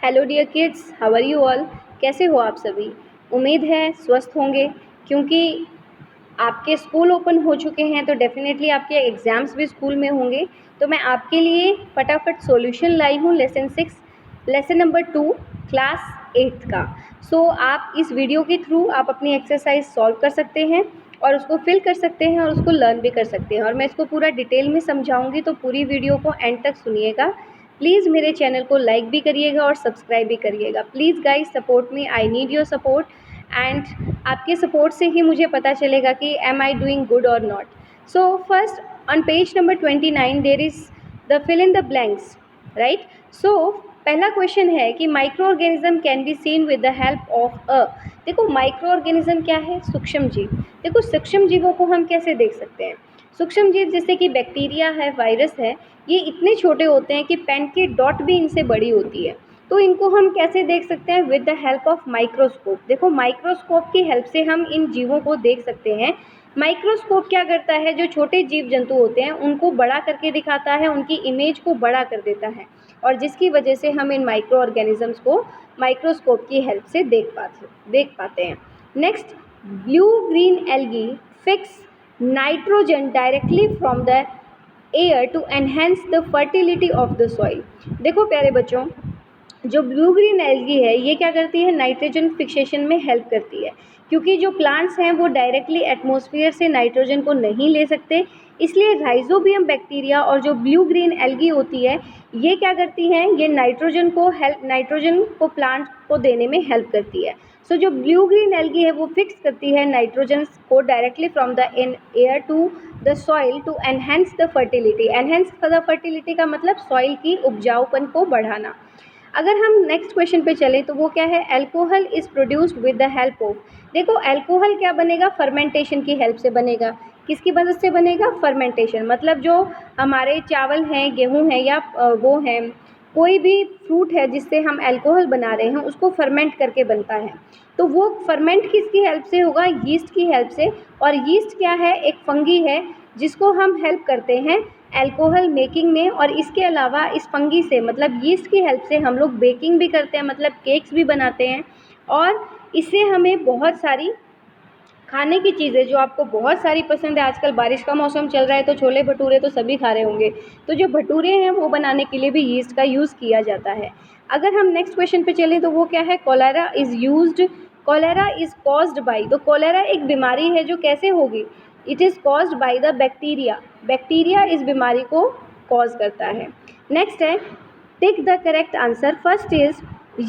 Hello dear kids, how are you all. कैसे हो आप सभी। उम्मीद है स्वस्थ होंगे, क्योंकि आपके स्कूल ओपन हो चुके हैं तो डेफिनेटली आपके एग्ज़ाम्स भी स्कूल में होंगे। तो मैं आपके लिए फटाफट सॉल्यूशन लाई हूँ लेसन 6 लेसन नंबर 2 क्लास 8 का। सो आप इस वीडियो के थ्रू आप अपनी एक्सरसाइज सॉल्व कर सकते हैं और उसको फिल कर सकते हैं और उसको लर्न भी कर सकते हैं। और मैं इसको पूरा डिटेल में समझाऊंगी, तो पूरी वीडियो को एंड तक सुनिएगा। प्लीज़ मेरे चैनल को लाइक भी करिएगा और सब्सक्राइब भी करिएगा। Please guys support me, I need your support and आपके सपोर्ट से ही मुझे पता चलेगा कि am I doing good or not. So first on page number 29 there is the fill in the blanks, right. So पहला क्वेश्चन है कि microorganism can be seen with the help of a. देखो micro organism क्या है, सूक्ष्म जीव। देखो सूक्ष्म जीवों को हम कैसे देख सकते हैं। सूक्ष्म जीव जैसे कि बैक्टीरिया है, वायरस है, ये इतने छोटे होते हैं कि पेन की डॉट भी इनसे बड़ी होती है। तो इनको हम कैसे देख सकते हैं, with the help of microscope. देखो माइक्रोस्कोप की हेल्प से हम इन जीवों को देख सकते हैं। माइक्रोस्कोप क्या करता है, जो छोटे जीव जंतु होते हैं उनको बड़ा करके दिखाता है, उनकी इमेज को बड़ा कर देता है, और जिसकी वजह से हम इन माइक्रो ऑर्गेनिजम्स को माइक्रोस्कोप की हेल्प से देख पाते हैं। Next, blue green algae fix nitrogen directly from the air to enhance the fertility of the soil. देखो प्यारे बच्चों, जो ब्लू ग्रीन एल्गी है ये क्या करती है, नाइट्रोजन फिक्सेशन में हेल्प करती है, क्योंकि जो प्लांट्स हैं वो डायरेक्टली एटमॉस्फेयर से नाइट्रोजन को नहीं ले सकते। इसलिए राइजोबियम बैक्टीरिया और जो ब्लू ग्रीन एल्गी होती है ये क्या करती हैं, ये नाइट्रोजन को प्लांट को देने में हेल्प करती है। सो जो ब्लू ग्रीन एल्गी है वो फिक्स करती है नाइट्रोजन को directly from the air to the soil to enhance the fertility. Enhance the fertility का मतलब सॉइल की उपजाऊपन को बढ़ाना। अगर हम नेक्स्ट क्वेश्चन पे चलें तो वो क्या है, alcohol is produced with the help of. देखो अल्कोहल क्या बनेगा, फर्मेंटेशन की हेल्प से बनेगा। किसकी मदद से बनेगा, फर्मेंटेशन। मतलब जो हमारे चावल हैं, गेहूँ हैं, या वो हैं, कोई भी फ्रूट है जिससे हम अल्कोहल बना रहे हैं उसको फर्मेंट करके बनता है। तो वो फर्मेंट किसकी हेल्प से होगा, यीस्ट की हेल्प से। और यीस्ट क्या है, एक फंगी है जिसको हम हेल्प करते हैं अल्कोहल मेकिंग में। और इसके अलावा इस फंगी से मतलब यीस्ट की हेल्प से हम लोग बेकिंग भी करते हैं, मतलब केक्स भी बनाते हैं। और इससे हमें बहुत सारी खाने की चीज़ें जो आपको बहुत सारी पसंद है, आजकल बारिश का मौसम चल रहा है तो छोले भटूरे तो सभी खा रहे होंगे, तो जो भटूरे हैं वो बनाने के लिए भी यीस्ट का यूज़ किया जाता है। अगर हम नेक्स्ट क्वेश्चन पे चलें तो वो क्या है, cholera is used, cholera is caused by. तो कोलेरा एक बीमारी है जो कैसे होगी, it is caused by the bacteria. Bacteria इस बीमारी को कॉज करता है। नेक्स्ट है, tick the correct answer. First is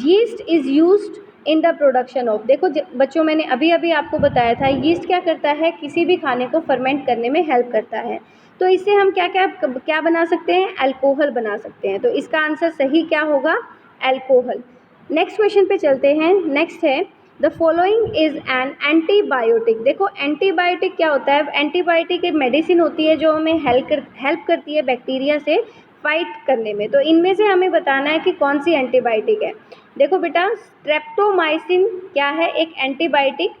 yeast is used in the production of. देखो बच्चों, मैंने अभी अभी आपको बताया था यीस्ट क्या करता है, किसी भी खाने को फर्मेंट करने में हेल्प करता है। तो इससे हम क्या क्या क्या बना सकते हैं, अल्कोहल बना सकते हैं। तो इसका आंसर सही क्या होगा, अल्कोहल। नेक्स्ट क्वेश्चन पे चलते हैं। नेक्स्ट है, the following is an antibiotic. देखो एंटीबायोटिक क्या होता है, एंटीबायोटिक एक मेडिसिन होती है जो हमें हेल्प करती है बैक्टीरिया से फाइट करने में। तो इनमें से हमें बताना है कि कौन सी एंटीबायोटिक है। देखो बेटा, स्ट्रेप्टोमाइसिन क्या है, एक एंटीबायोटिक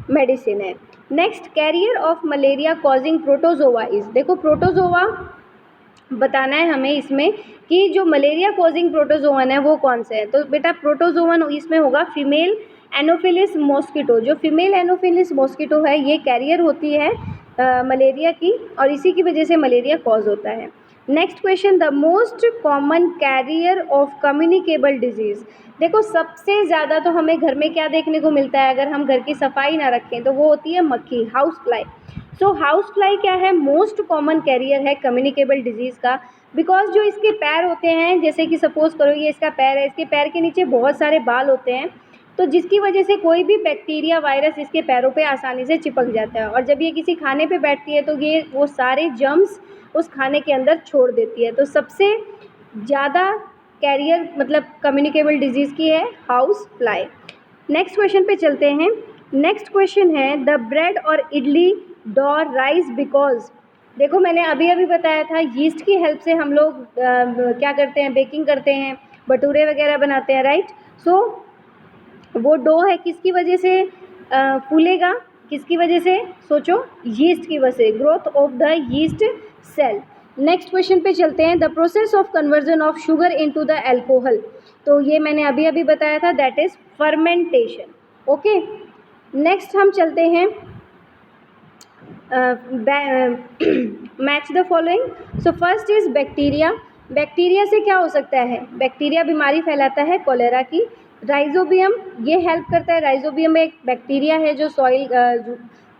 मेडिसिन है। Next, carrier of malaria causing protozoa is. देखो प्रोटोजोआ बताना है हमें इसमें कि जो मलेरिया कॉजिंग प्रोटोजोवन है वो कौन से है। तो बेटा प्रोटोजोवन इसमें होगा फीमेल एनोफिलिस मॉस्किटो। जो फीमेल एनोफिलिस मॉस्किटो है ये कैरियर होती है मलेरिया की, और इसी की वजह से मलेरिया कॉज होता है। Next question, the most common carrier of communicable disease. देखो सबसे ज़्यादा तो हमें घर में क्या देखने को मिलता है, अगर हम घर की सफाई ना रखें तो वो होती है मक्खी, हाउस फ्लाई। सो हाउस फ्लाई क्या है, मोस्ट कॉमन कैरियर है कम्युनिकेबल डिजीज़ का। बिकॉज जो इसके पैर होते हैं, जैसे कि सपोज करो ये इसका पैर है, इसके पैर के नीचे बहुत सारे बाल होते हैं, तो जिसकी वजह से कोई भी बैक्टीरिया वायरस इसके पैरों पे आसानी से चिपक जाता है। और जब ये किसी खाने पे बैठती है तो ये वो सारे जर्म्स उस खाने के अंदर छोड़ देती है। तो सबसे ज़्यादा कैरियर मतलब कम्युनिकेबल डिजीज़ की है हाउस फ्लाई। नेक्स्ट क्वेश्चन पे चलते हैं। नेक्स्ट क्वेश्चन है, द ब्रेड और इडली डॉ राइस बिकॉज। देखो मैंने अभी अभी बताया था यीस्ट की हेल्प से हम लोग क्या करते हैं, बेकिंग करते हैं, भटूरे वगैरह बनाते हैं, राइट। सो वो डो है किसकी वजह से फूलेगा, किसकी वजह से, सोचो, यीस्ट की वजह से, growth of the yeast cell. Next question पे चलते हैं, the process of conversion of sugar into the alcohol. तो ये मैंने अभी अभी बताया था, that is fermentation. Okay, next हम चलते हैं match the following. So first is bacteria. Bacteria से क्या हो सकता है, बैक्टीरिया बीमारी फैलाता है कोलेरा की। राइजोबियम ये हेल्प करता है, राइजोबियम एक बैक्टीरिया है जो सॉइल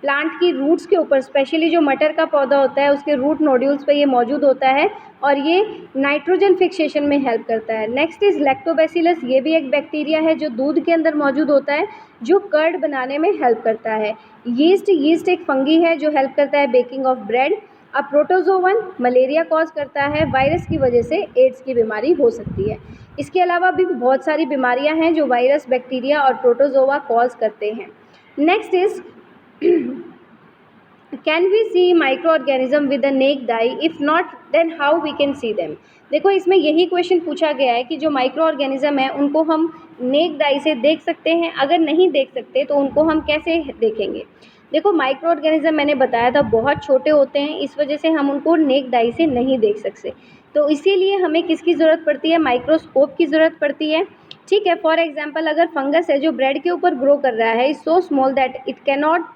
प्लांट की रूट्स के ऊपर, स्पेशली जो मटर का पौधा होता है उसके रूट नोड्यूल्स पे ये मौजूद होता है और ये नाइट्रोजन फिक्सेशन में हेल्प करता है। नेक्स्ट इज लैक्टोबैसिलस, ये भी एक बैक्टीरिया है जो दूध के अंदर मौजूद होता है, जो कर्ड बनाने में हेल्प करता है। यीस्ट एक फंगी है जो हेल्प करता है बेकिंग ऑफ ब्रेड। अब प्रोटोजोवन मलेरिया कॉज करता है, वायरस की वजह से एड्स की बीमारी हो सकती है। इसके अलावा भी बहुत सारी बीमारियां हैं जो वायरस, बैक्टीरिया और प्रोटोजोवा कॉज करते हैं। Next is can we see micro organism with the naked eye, if not then how we can see them. देखो इसमें यही क्वेश्चन पूछा गया है कि जो माइक्रो ऑर्गेनिज्म है उनको हम नेक्ड आई से देख सकते हैं, अगर नहीं देख सकते तो उनको हम कैसे देखेंगे। देखो माइक्रो ऑर्गेनिज्म मैंने बताया था बहुत छोटे होते हैं, इस वजह से हम उनको नेक्ड आई से नहीं देख सकते, तो इसीलिए हमें किसकी ज़रूरत पड़ती है, माइक्रोस्कोप की ज़रूरत पड़ती है। ठीक है, फॉर एग्जाम्पल अगर फंगस है जो ब्रेड के ऊपर ग्रो कर रहा है, is so small that it can not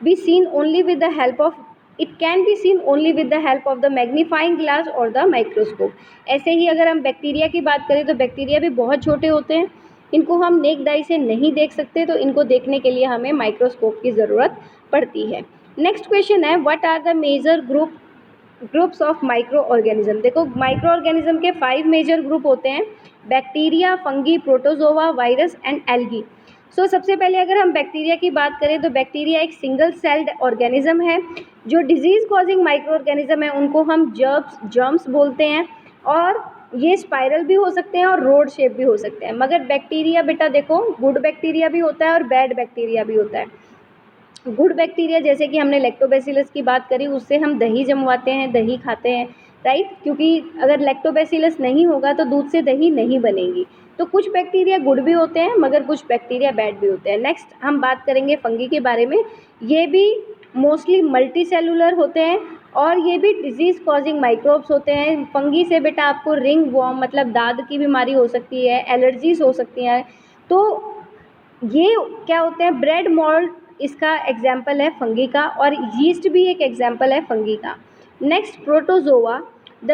be seen only with the help of it can be seen only with the help of the magnifying glass or the microscope। ऐसे ही अगर हम bacteria की बात करें तो बैक्टीरिया भी बहुत छोटे होते हैं, इनको हम नेक्ड आई से नहीं देख सकते, तो इनको देखने के लिए हमें माइक्रोस्कोप की ज़रूरत पड़ती है। नेक्स्ट क्वेश्चन है, what are the major groups of micro organism. देखो माइक्रो ऑर्गेनिज्म के 5 मेजर ग्रुप होते हैं, bacteria, fungi, protozoa, virus and algae. So सबसे पहले अगर हम बैक्टीरिया की बात करें तो बैक्टीरिया एक सिंगल सेल्ड ऑर्गेनिज्म है। जो डिजीज़ कॉजिंग माइक्रो ऑर्गेनिज्म है उनको हम जर्म्स बोलते हैं, और ये स्पाइरल भी हो सकते हैं और रोड शेप भी हो सकते हैं। मगर बैक्टीरिया बेटा देखो गुड बैक्टीरिया भी होता है और बैड बैक्टीरिया भी होता है। गुड बैक्टीरिया जैसे कि हमने लैक्टोबैसिलस की बात करी, उससे हम दही जमवाते हैं, दही खाते हैं, राइट, क्योंकि अगर लैक्टोबैसिलस नहीं होगा तो दूध से दही नहीं बनेगी। तो कुछ बैक्टीरिया गुड भी होते हैं मगर कुछ बैक्टीरिया बैड भी होते हैं। नेक्स्ट हम बात करेंगे फंगी के बारे में। ये भी मोस्टली मल्टी सेलुलर होते हैं और ये भी डिजीज़ कॉजिंग माइक्रोब्स होते हैं। फंगी से बेटा आपको रिंग वॉर्म मतलब दाद की बीमारी हो सकती है, एलर्जीज हो सकती हैं। तो ये क्या होते हैं, ब्रेड मोल्ड इसका एग्जाम्पल है फंगी का, और यीस्ट भी एक एग्जाम्पल है फंगी का। Next protozoa, the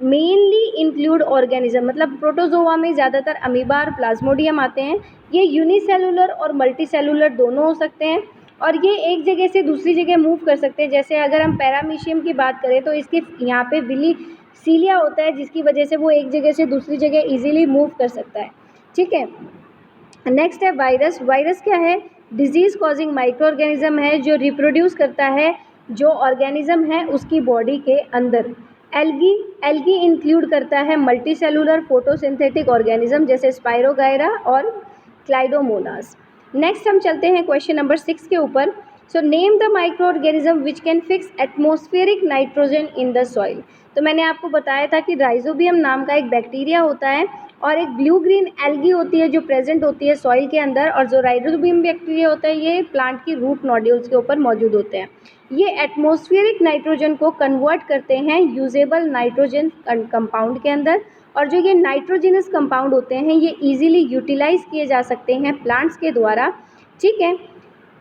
mainly include organism, मतलब प्रोटोजोआ में ज़्यादातर अमीबा और प्लाज्मोडियम आते हैं। ये यूनिसेलुलर और मल्टी सेलुलर दोनों हो सकते हैं और ये एक जगह से दूसरी जगह मूव कर सकते हैं। जैसे अगर हम पैरामीशियम की बात करें तो इसके यहाँ पे विली सीलिया होता है जिसकी वजह से वो एक जगह से दूसरी जगह ईजिली मूव कर सकता है। ठीक है, नेक्स्ट है वायरस। वायरस क्या है, डिजीज़ कॉजिंग माइक्रो ऑर्गेनिज्म है जो रिप्रोड्यूस करता है जो ऑर्गेनिज्म है उसकी बॉडी के अंदर। एल्गी इंक्लूड करता है मल्टी सेलुलर फोटोसिंथेटिक ऑर्गेनिज्म जैसे स्पाइरोगायरा और क्लाइडोमोनास। नेक्स्ट हम चलते हैं क्वेश्चन नंबर 6 के ऊपर। So name the micro organism which can fix atmospheric nitrogen in the soil. तो मैंने आपको बताया था कि राइजोबियम नाम का एक बैक्टीरिया होता है और एक ब्लू ग्रीन एल्गी होती है जो प्रेजेंट होती है सॉइल के अंदर, और जो राइजोबियम बैक्टीरिया होता है ये प्लांट की रूट नोड्यूल्स के ऊपर मौजूद होते हैं। ये एटमॉस्फेरिक नाइट्रोजन को कन्वर्ट करते हैं यूजेबल नाइट्रोजन कंपाउंड के अंदर, और जो ये नाइट्रोजनस कंपाउंड होते हैं ये इजीली यूटिलाइज किए जा सकते हैं प्लांट्स के द्वारा। ठीक है,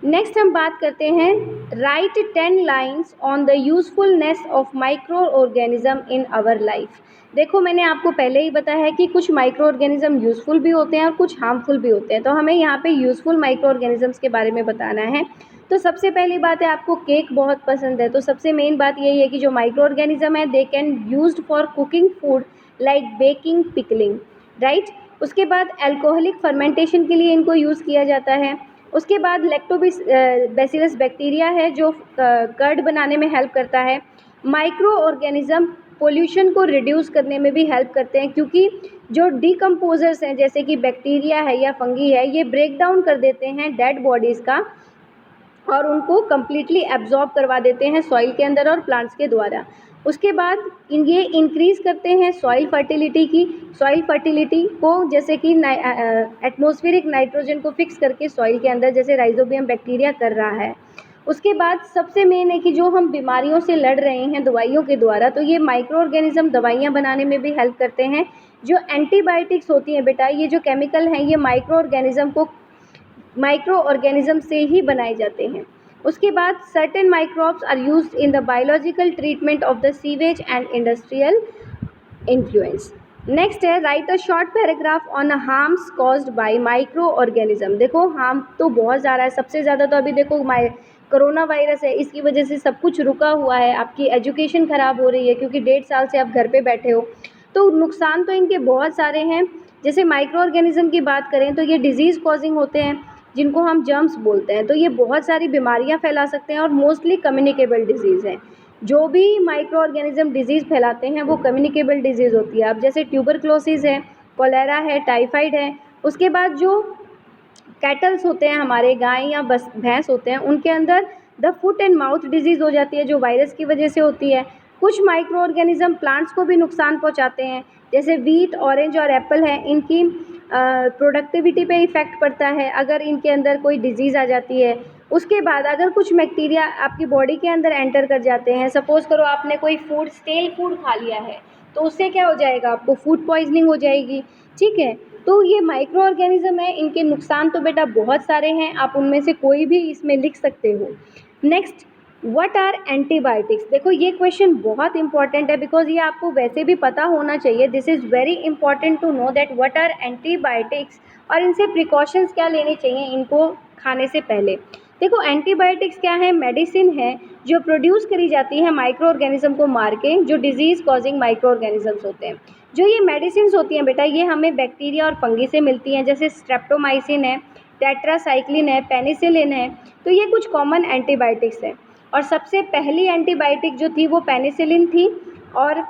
नेक्स्ट हम बात करते हैं, write 10 lines on the usefulness of micro organism in our life. देखो मैंने आपको पहले ही बताया है कि कुछ माइक्रो ऑर्गेनिज्म यूज़फुल भी होते हैं और कुछ हार्मफुल भी होते हैं, तो हमें यहाँ पे यूज़फुल माइक्रो ऑर्गेनिजम्स के बारे में बताना है। तो सबसे पहली बात है, आपको केक बहुत पसंद है, तो सबसे मेन बात यही है कि जो माइक्रो ऑर्गेनिज्म है they can used for cooking food like baking, pickling, right. उसके बाद अल्कोहलिक फर्मेंटेशन के लिए इनको यूज़ किया जाता है। उसके बाद लैक्टोबैसिलस बैक्टीरिया है जो कर्ड बनाने में हेल्प करता है। माइक्रो ऑर्गेनिज्म पोल्यूशन को रिड्यूस करने में भी हेल्प करते हैं, क्योंकि जो डिकम्पोजर्स हैं जैसे कि बैक्टीरिया है या फंगी है ये ब्रेक डाउन कर देते हैं डेड बॉडीज़ का और उनको कम्प्लीटली एब्जॉर्ब करवा देते हैं सॉइल के अंदर और प्लांट्स के द्वारा। उसके बाद ये इंक्रीज़ करते हैं सॉइल फर्टिलिटी को, जैसे कि एटमॉस्फेरिक नाइट्रोजन को फिक्स करके सॉइल के अंदर जैसे राइजोबियम बैक्टीरिया कर रहा है। उसके बाद सबसे मेन है कि जो हम बीमारियों से लड़ रहे हैं दवाइयों के द्वारा, तो ये माइक्रो ऑर्गेनिज्म दवाइयाँ बनाने में भी हेल्प करते हैं। जो एंटीबायोटिक्स होती हैं बेटा, ये जो केमिकल हैं ये माइक्रो ऑर्गेनिज्म से ही बनाए जाते हैं। उसके बाद certain microbes are used in the biological treatment of the sewage and industrial influence. Next है write a short paragraph on harms caused by micro organism. देखो हार्म तो बहुत ज़्यादा है, सबसे ज़्यादा तो अभी देखो कोरोना वायरस है, इसकी वजह से सब कुछ रुका हुआ है, आपकी एजुकेशन ख़राब हो रही है क्योंकि 1.5 साल से आप घर पे बैठे हो। तो नुकसान तो इनके बहुत सारे हैं। जैसे माइक्रो ऑर्गेनिज्म की बात करें तो ये डिजीज़ कॉजिंग होते हैं, जिनको हम जर्म्स बोलते हैं। तो ये बहुत सारी बीमारियां फैला सकते हैं और मोस्टली कम्युनिकेबल डिजीज़ हैं। जो भी माइक्रो ऑर्गेनिज्म डिजीज़ फैलाते हैं वो कम्युनिकेबल डिजीज़ होती है। अब जैसे ट्यूबरक्लोसिस है, कोलेरा है, टाइफाइड है। उसके बाद जो कैटल्स होते हैं हमारे, गाय या बस भैंस होते हैं, उनके अंदर the foot and mouth disease हो जाती है जो वायरस की वजह से होती है। कुछ माइक्रो ऑर्गेनिज्म प्लांट्स को भी नुकसान पहुंचाते हैं, जैसे वीट, ऑरेंज और एप्पल है, इनकी प्रोडक्टिविटी पे इफ़ेक्ट पड़ता है अगर इनके अंदर कोई डिजीज़ आ जाती है। उसके बाद अगर कुछ बैक्टीरिया आपकी बॉडी के अंदर एंटर कर जाते हैं, सपोज़ करो आपने कोई फूड स्टेल फूड खा लिया है, तो उससे क्या हो जाएगा, आपको फूड पॉइजनिंग हो जाएगी। ठीक है, तो ये माइक्रो ऑर्गेनिज्म है, इनके नुकसान तो बेटा बहुत सारे हैं, आप उनमें से कोई भी इसमें लिख सकते हो। Next, what are antibiotics. देखो ये क्वेश्चन बहुत इंपॉर्टेंट है, बिकॉज ये आपको वैसे भी पता होना चाहिए। This is very important to know that what are antibiotics, और इनसे प्रिकॉशंस क्या लेने चाहिए इनको खाने से पहले। देखो एंटीबायोटिक्स क्या है, मेडिसिन है जो प्रोड्यूस करी जाती है माइक्रो ऑर्गेनिज्म को मार के, जो डिजीज़ कॉजिंग माइक्रो ऑर्गेनिजम्स होते हैं। जो ये मेडिसिन होती हैं बेटा, ये हमें बैक्टीरिया और फंगी से मिलती हैं, जैसे स्ट्रेप्टोमाइसिन है, टेट्रासाइक्लिन है, पेनिसिलिन है। तो ये कुछ कॉमन एंटीबायोटिक्स हैं। और सबसे पहली एंटीबायोटिक जो थी वो पेनिसिलिन थी। और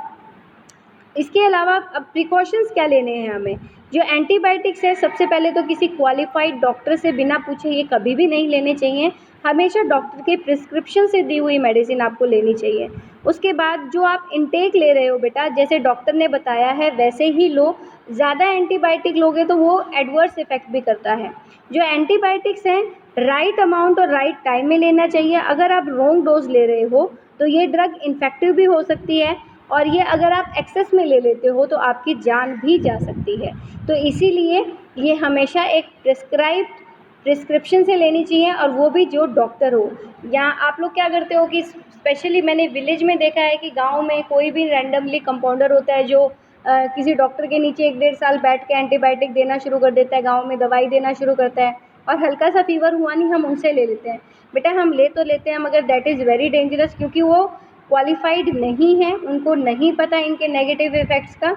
इसके अलावा अब प्रिकॉशंस क्या लेने हैं हमें। जो एंटीबायोटिक्स है, सबसे पहले तो किसी क्वालिफाइड डॉक्टर से बिना पूछे ये कभी भी नहीं लेने चाहिए। हमेशा डॉक्टर के प्रिस्क्रिप्शन से दी हुई मेडिसिन आपको लेनी चाहिए। उसके बाद जो आप इनटेक ले रहे हो बेटा, जैसे डॉक्टर ने बताया है वैसे ही लो। ज़्यादा एंटीबायोटिक लोगे तो वो एडवर्स इफेक्ट भी करता है। जो एंटीबायोटिक्स हैं, राइट अमाउंट और राइट टाइम में लेना चाहिए। अगर आप रॉन्ग डोज ले रहे हो तो ये ड्रग इन्फेक्टिव भी हो सकती है, और ये अगर आप एक्सेस में ले लेते हो तो आपकी जान भी जा सकती है। तो इसीलिए ये हमेशा एक प्रिस्क्रिप्शन से लेनी चाहिए, और वो भी जो डॉक्टर हो। या आप लोग क्या करते हो कि स्पेशली मैंने विलेज में देखा है कि गांव में कोई भी रैंडमली कंपाउंडर होता है जो किसी डॉक्टर के नीचे 1-1.5 साल बैठ के एंटीबायोटिक देना शुरू कर देता है, गाँव में दवाई देना शुरू करता है, और हल्का सा फीवर हुआ नहीं हम उनसे ले लेते हैं। बेटा हम ले तो लेते हैं, मगर दैट इज़ वेरी डेंजरस, क्योंकि वो क्वालिफाइड नहीं है, उनको नहीं पता इनके नेगेटिव इफ़ेक्ट्स का।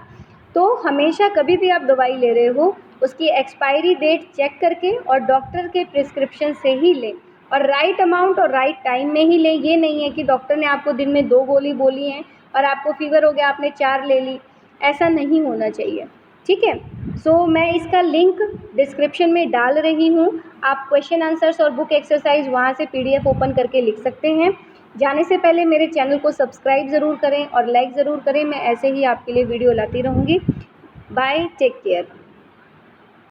तो हमेशा कभी भी आप दवाई ले रहे हो उसकी एक्सपायरी डेट चेक करके और डॉक्टर के प्रिस्क्रिप्शन से ही लें, और राइट अमाउंट और राइट टाइम में ही लें। ये नहीं है कि डॉक्टर ने आपको दिन में 2 गोली बोली हैं और आपको फीवर हो गया आपने 4 ले ली, ऐसा नहीं होना चाहिए। ठीक है, सो मैं इसका लिंक डिस्क्रिप्शन में डाल रही हूँ। आप क्वेश्चन आंसर्स और बुक एक्सरसाइज वहाँ से PDF ओपन करके लिख सकते हैं। जाने से पहले मेरे चैनल को सब्सक्राइब ज़रूर करें और लाइक ज़रूर करें। मैं ऐसे ही आपके लिए वीडियो लाती रहूँगी। Bye, take care.